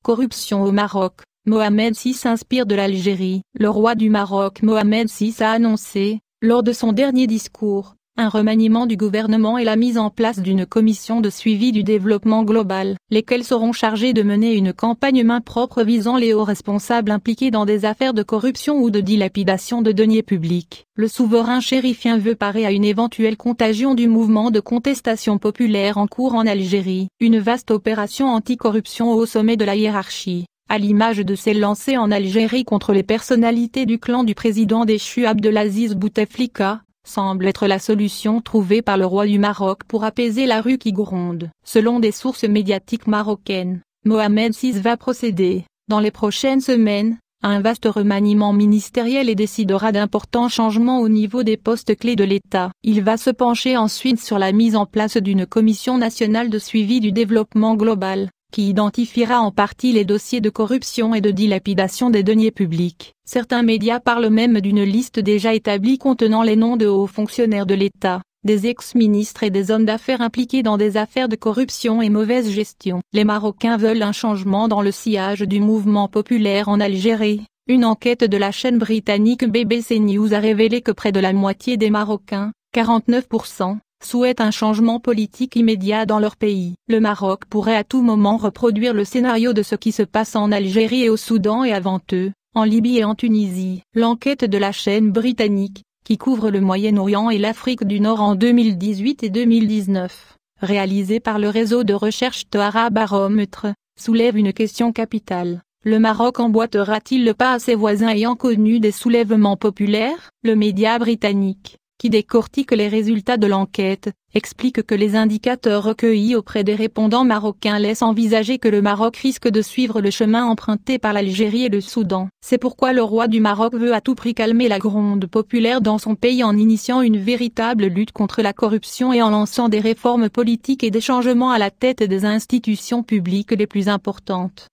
Corruption au Maroc. Mohamed VI s'inspire de l'Algérie. Le roi du Maroc Mohamed VI a annoncé, lors de son dernier discours, un remaniement du gouvernement et la mise en place d'une commission de suivi du développement global, lesquelles seront chargées de mener une campagne main propre visant les hauts responsables impliqués dans des affaires de corruption ou de dilapidation de deniers publics. Le souverain chérifien veut parer à une éventuelle contagion du mouvement de contestation populaire en cours en Algérie, une vaste opération anti-corruption au sommet de la hiérarchie, à l'image de celle lancée en Algérie contre les personnalités du clan du président déchu Abdelaziz Bouteflika, semble être la solution trouvée par le roi du Maroc pour apaiser la rue qui gronde. Selon des sources médiatiques marocaines, Mohamed VI va procéder, dans les prochaines semaines, à un vaste remaniement ministériel et décidera d'importants changements au niveau des postes clés de l'État. Il va se pencher ensuite sur la mise en place d'une commission nationale de suivi du développement global, qui identifiera en partie les dossiers de corruption et de dilapidation des deniers publics. Certains médias parlent même d'une liste déjà établie contenant les noms de hauts fonctionnaires de l'État, des ex-ministres et des hommes d'affaires impliqués dans des affaires de corruption et mauvaise gestion. Les Marocains veulent un changement dans le sillage du mouvement populaire en Algérie. Une enquête de la chaîne britannique BBC News a révélé que près de la moitié des Marocains, 49%, souhaitent un changement politique immédiat dans leur pays. Le Maroc pourrait à tout moment reproduire le scénario de ce qui se passe en Algérie et au Soudan et avant eux, en Libye et en Tunisie. L'enquête de la chaîne britannique, qui couvre le Moyen-Orient et l'Afrique du Nord en 2018 et 2019, réalisée par le réseau de recherche Tahara Baromètre, soulève une question capitale. Le Maroc emboîtera-t-il le pas à ses voisins ayant connu des soulèvements populaires? Le média britannique, qui décortique les résultats de l'enquête, explique que les indicateurs recueillis auprès des répondants marocains laissent envisager que le Maroc risque de suivre le chemin emprunté par l'Algérie et le Soudan. C'est pourquoi le roi du Maroc veut à tout prix calmer la gronde populaire dans son pays en initiant une véritable lutte contre la corruption et en lançant des réformes politiques et des changements à la tête des institutions publiques les plus importantes.